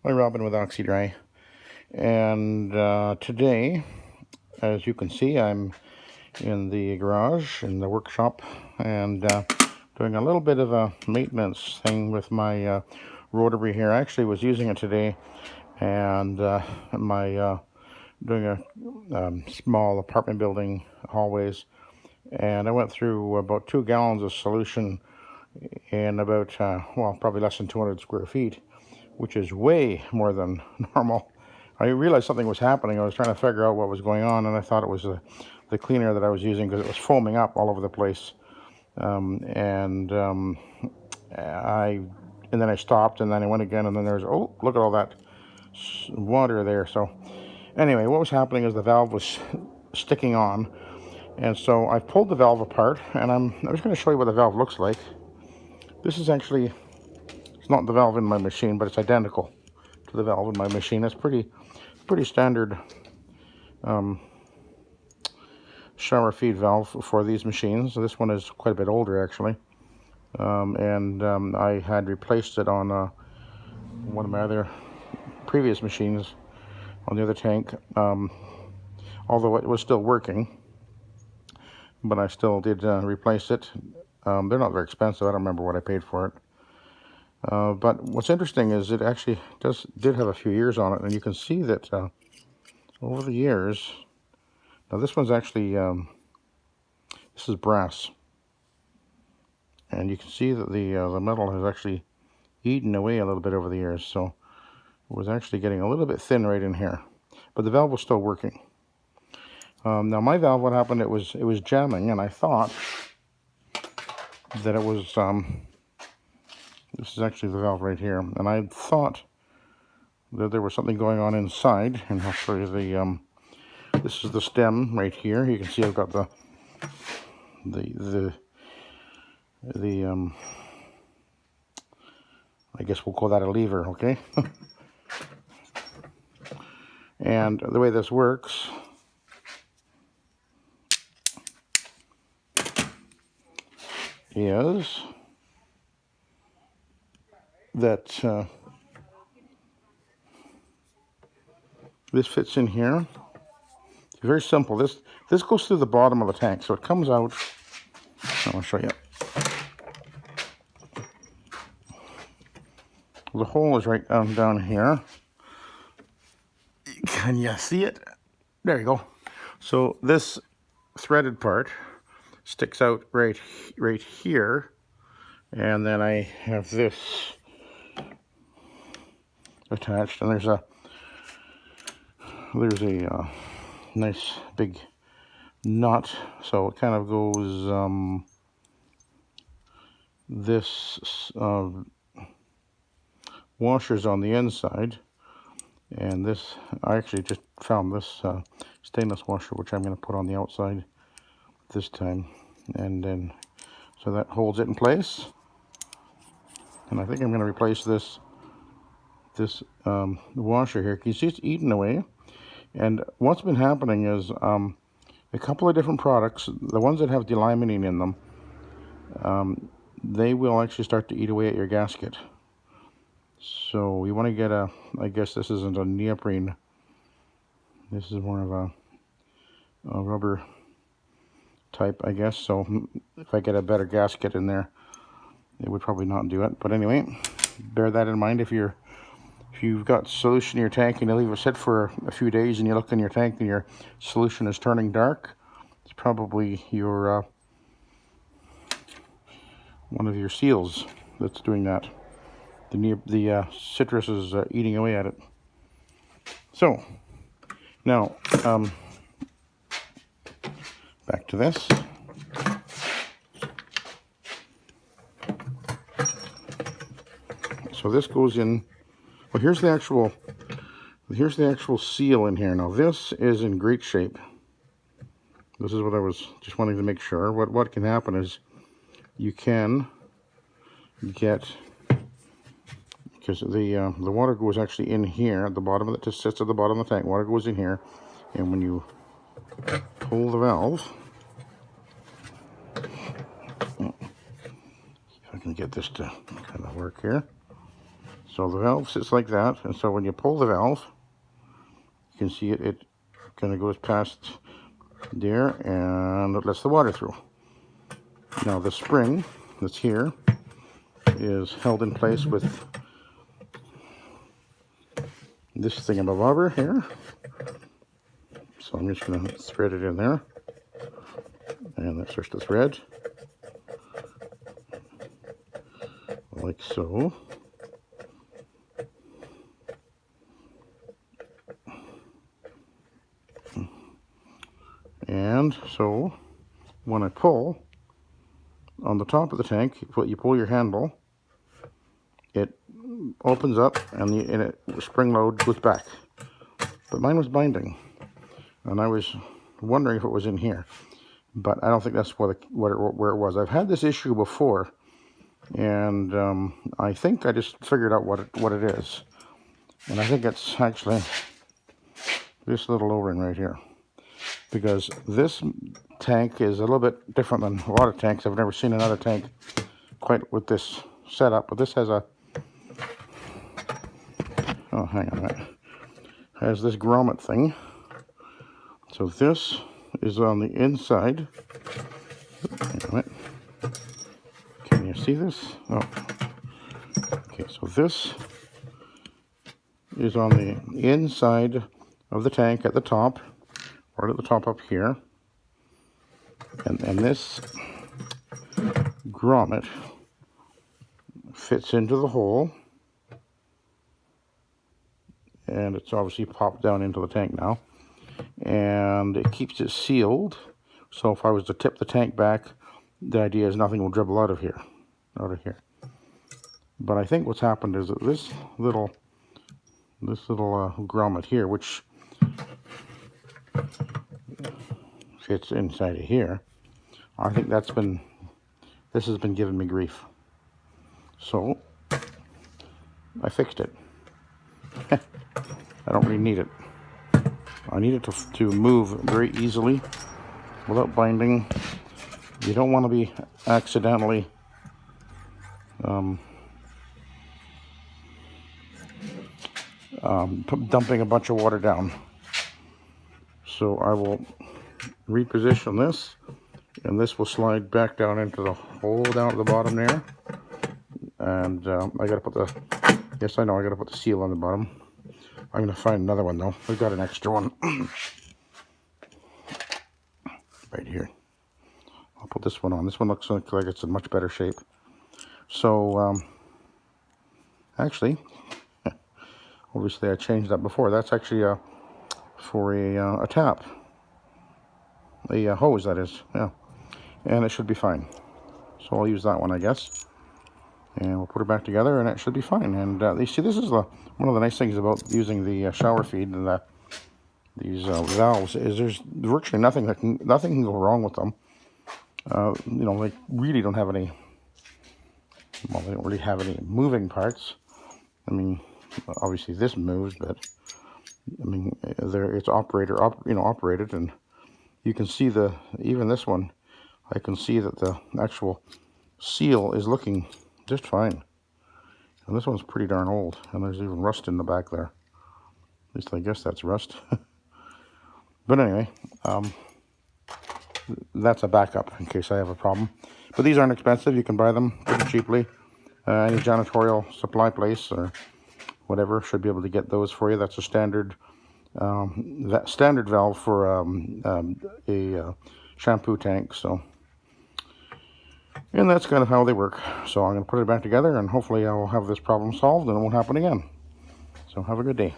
Hi, Robin with Oxy-dry. And today, as you can see, I'm in the garage, in the workshop, and doing a little bit of a maintenance thing with my rotary here. I actually was using it today, and doing a small apartment building hallways, and I went through about 2 gallons of solution in about, well, probably less than 200 square feet, which is way more than normal. I realized something was happening. I was trying to figure out what was going on, and I thought it was the cleaner that I was using because it was foaming up all over the place. And then I stopped, and then I went again, and then there's, oh, look at all that water there. So anyway, what was happening is the valve was sticking on, and so I pulled the valve apart, and I was going to show you what the valve looks like. This is actually, it's not the valve in my machine, but it's identical to the valve in my machine. It's pretty standard shower feed valve for these machines. So this one is quite a bit older actually, and I had replaced it on one of my other previous machines on the other tank, although it was still working, but I still did replace it. They're not very expensive. I don't remember what I paid for it. But what's interesting is it actually did have a few years on it, and you can see that over the years. Now this one's actually this is brass, and you can see that the metal has actually eaten away a little bit over the years. So it was actually getting a little bit thin right in here, but the valve was still working. Now my valve, what happened? It was jamming, and I thought that it was. This is actually the valve right here, and I thought that there was something going on inside. And I'll show you the. This is the stem right here. You can see I've got the I guess we'll call that a lever, okay? And the way this works is that this fits in here. It's very simple. This goes through the bottom of the tank, so it comes out. I'll show you. The hole is right down here. Can you see it? There you go. So this threaded part sticks out right here, and then I have this attached, and there's a nice big nut, so it kind of goes this washer's on the inside, and this, I actually just found this stainless washer, which I'm going to put on the outside this time, and then so that holds it in place. And I think I'm going to replace this washer here. You see it's eaten away. And what's been happening is a couple of different products, the ones that have delaminine in them, they will actually start to eat away at your gasket. So you want to get I guess this isn't a neoprene, this is more of a rubber type, I guess. So if I get a better gasket in there, it would probably not do it. But anyway, bear that in mind. If you've got solution in your tank and you leave it sit for a few days and you look in your tank and your solution is turning dark, it's probably your one of your seals that's doing that. The citrus is eating away at it. So now back to this. So this goes in. Well, here's the actual seal in here. Now this is in great shape. This is what I was just wanting to make sure. What can happen is you can get, because the water goes actually in here at the bottom of it, just sits at the bottom of the tank. Water goes in here, and when you pull the valve, if I can get this to kind of work here. So the valve sits like that, and so when you pull the valve, you can see it kind of goes past there, and it lets the water through. Now the spring that's here is held in place with this thingamabobber here. So I'm just going to thread it in there, and that starts to thread, like so. And so when I pull on the top of the tank, you pull your handle, it opens up, and the spring load goes back. But mine was binding, and I was wondering if it was in here, but I don't think that's where it was. I've had this issue before, and I think I just figured out what it is, and I think it's actually this little O-ring right here, because this tank is a little bit different than a lot of tanks. I've never seen another tank quite with this setup, but this has a, oh, hang on a minute, has this grommet thing. So this is on the inside. Hang on a minute. Can you see this? Oh, okay, so this is on the inside of the tank at the top, right at the top up here. And this grommet fits into the hole, and it's obviously popped down into the tank now, and it keeps it sealed. So if I was to tip the tank back, the idea is nothing will dribble out of here. But I think what's happened is that this little grommet here, which fits inside of here, I think this has been giving me grief. So I fixed it. I don't really need it. I need it to move very easily without binding. You don't want to be accidentally dumping a bunch of water down. So I will reposition this, and this will slide back down into the hole down at the bottom there. And I gotta put I gotta put the seal on the bottom. I'm gonna find another one though. I've got an extra one right here. I'll put this one on. This one looks like it's in much better shape. So actually, obviously I changed that before. That's actually for a tap, a hose, that is. Yeah, and it should be fine. So I'll use that one, I guess, and we'll put it back together, and it should be fine. And you see, this is one of the nice things about using the shower feed and these valves is there's virtually nothing can go wrong with them. You know, they really don't have any. Well, they don't really have any moving parts. I mean, obviously this moves, but I mean, it's operated, and you can see even this one, I can see that the actual seal is looking just fine. And this one's pretty darn old, and there's even rust in the back there. At least I guess that's rust. But anyway, that's a backup in case I have a problem. But these aren't expensive. You can buy them pretty cheaply. Any janitorial supply place or whatever should be able to get those for you. That's a standard valve for a shampoo tank. So, and that's kind of how they work. So I'm going to put it back together, and hopefully I will have this problem solved and it won't happen again. So have a good day.